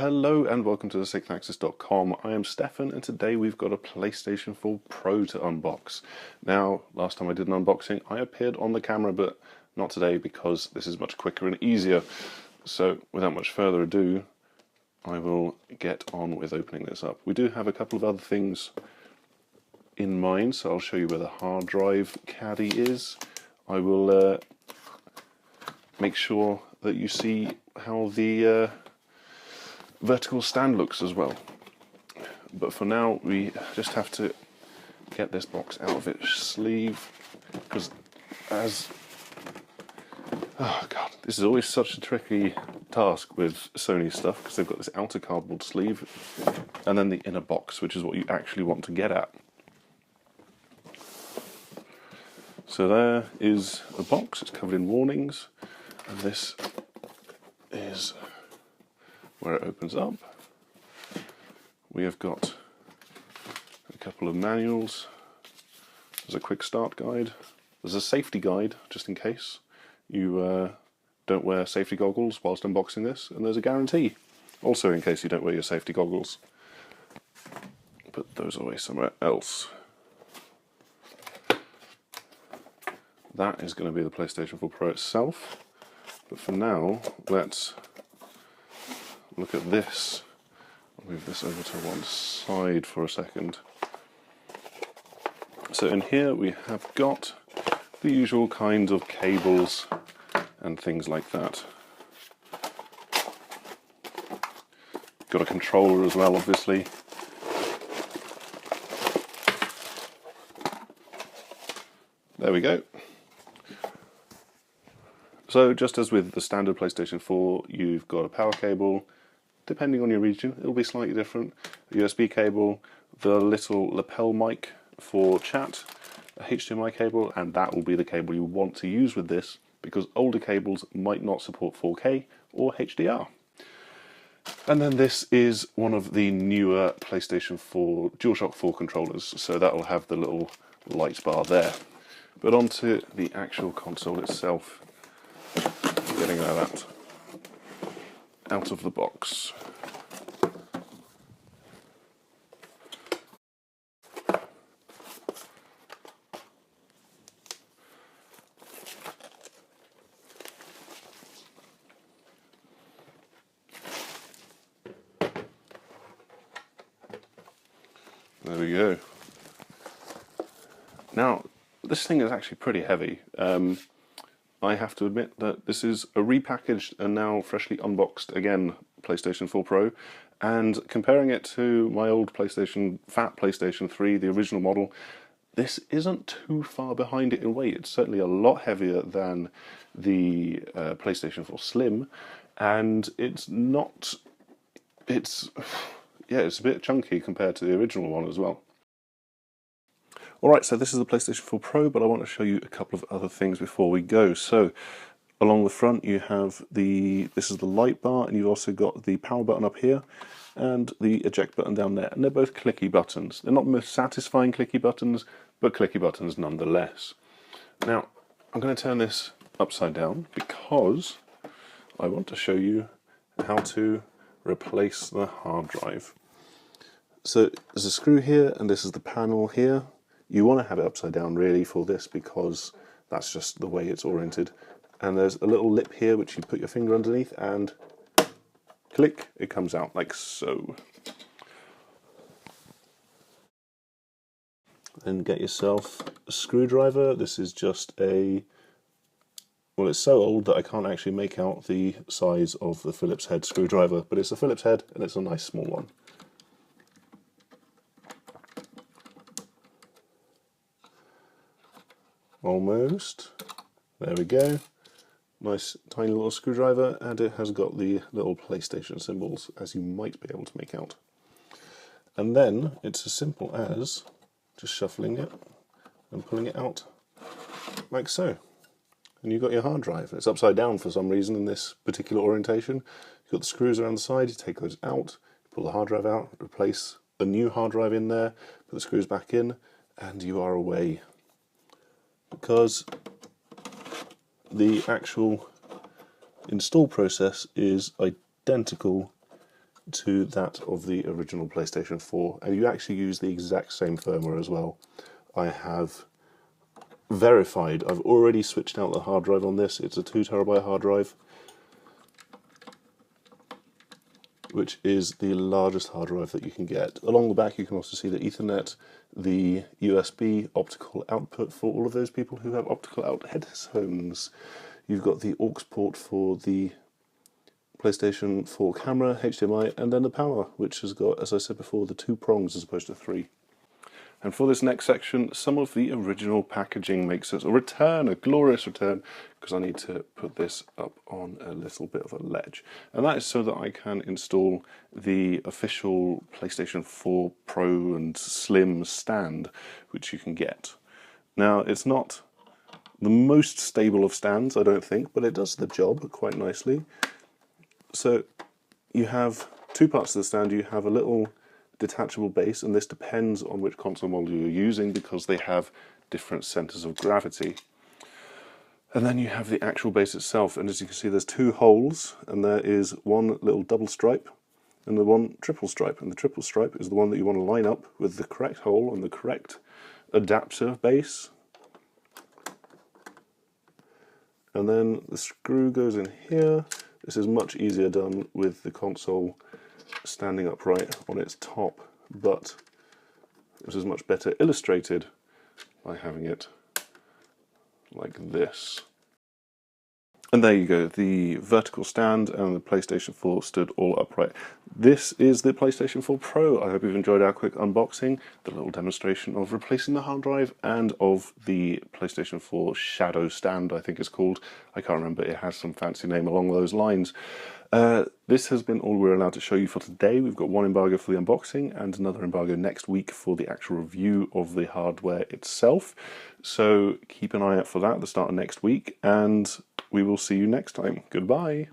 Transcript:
Hello and welcome to the sixthaxis.com. I am Stefan and today we've got a PlayStation 4 Pro to unbox. Now, last time I did an unboxing I appeared on the camera, but not today because this is much quicker and easier. So without much further ado, I will get on with opening this up. We do have a couple of other things in mind, so I'll show you where the hard drive caddy is. I will make sure that you see how the vertical stand looks as well. But for now we just have to get this box out of its sleeve, because oh god, this is always such a tricky task with Sony stuff, because they've got this outer cardboard sleeve and then the inner box, which is what you actually want to get at. So there is the box, it's covered in warnings, and this is where it opens up. We have got a couple of manuals. There's a quick start guide. There's a safety guide, just in case you don't wear safety goggles whilst unboxing this. And there's a guarantee, also in case you don't wear your safety goggles. Put those away somewhere else. That is going to be the PlayStation 4 Pro itself. But for now, let's look at this. I'll move this over to one side for a second. So in here we have got the usual kinds of cables and things like that. Got a controller as well, obviously. There we go. So just as with the standard PlayStation 4, you've got a power cable. Depending on your region, it'll be slightly different. A USB cable, the little lapel mic for chat, a HDMI cable, and that will be the cable you want to use with this, because older cables might not support 4K or HDR. And then this is one of the newer PlayStation 4 DualShock 4 controllers, so that will have the little light bar there. But onto the actual console itself. Getting that out of the box. There we go. Now, this thing is actually pretty heavy. I have to admit that this is a repackaged and now freshly unboxed, again, PlayStation 4 Pro, and comparing it to my old fat PlayStation 3, the original model, this isn't too far behind it in weight. It's certainly a lot heavier than the PlayStation 4 Slim, and it's a bit chunky compared to the original one as well. Alright, so this is the PlayStation 4 Pro, but I want to show you a couple of other things before we go. So, along the front you have this is the light bar, and you've also got the power button up here, and the eject button down there, and they're both clicky buttons. They're not the most satisfying clicky buttons, but clicky buttons nonetheless. Now, I'm going to turn this upside down, because I want to show you how to replace the hard drive. So, there's a screw here, and this is the panel here. You want to have it upside down really for this, because that's just the way it's oriented. And there's a little lip here which you put your finger underneath and click, it comes out like so. Then get yourself a screwdriver. This is just well, it's so old that I can't actually make out the size of the Phillips head screwdriver, but it's a Phillips head and it's a nice small one. Almost. There we go. Nice tiny little screwdriver, and it has got the little PlayStation symbols, as you might be able to make out. And then it's as simple as just shuffling it and pulling it out like so. And you've got your hard drive. It's upside down for some reason in this particular orientation. You've got the screws around the side, you take those out, pull the hard drive out, replace a new hard drive in there, put the screws back in, and you are away. Because the actual install process is identical to that of the original PlayStation 4, and you actually use the exact same firmware as well. I have verified, I've already switched out the hard drive on this. It's a 2TB hard drive, which is the largest hard drive that you can get. Along the back you can also see the Ethernet, the USB optical output for all of those people who have optical out headphones. You've got the aux port for the PlayStation 4 camera, HDMI, and then the power, which has got, as I said before, the 2 prongs as opposed to 3. And for this next section, some of the original packaging makes us a return, a glorious return, because I need to put this up on a little bit of a ledge. And that is so that I can install the official PlayStation 4 Pro and Slim stand, which you can get. Now, it's not the most stable of stands, I don't think, but it does the job quite nicely. So you have 2 parts of the stand. You have a little detachable base, and this depends on which console model you're using because they have different centers of gravity. And then you have the actual base itself, and as you can see there's 2 holes, and there is one little double stripe and the one triple stripe, and the triple stripe is the one that you want to line up with the correct hole and the correct adapter base. And then the screw goes in here. This is much easier done with the console standing upright on its top, but this is much better illustrated by having it like this. And there you go, the vertical stand and the PlayStation 4 stood all upright. This is the PlayStation 4 Pro. I hope you've enjoyed our quick unboxing, the little demonstration of replacing the hard drive and of the PlayStation 4 Shadow stand, I think it's called. I can't remember, it has some fancy name along those lines. This has been all we're allowed to show you for today. We've got one embargo for the unboxing and another embargo next week for the actual review of the hardware itself. So keep an eye out for that at the start of next week, and we will see you next time. Goodbye.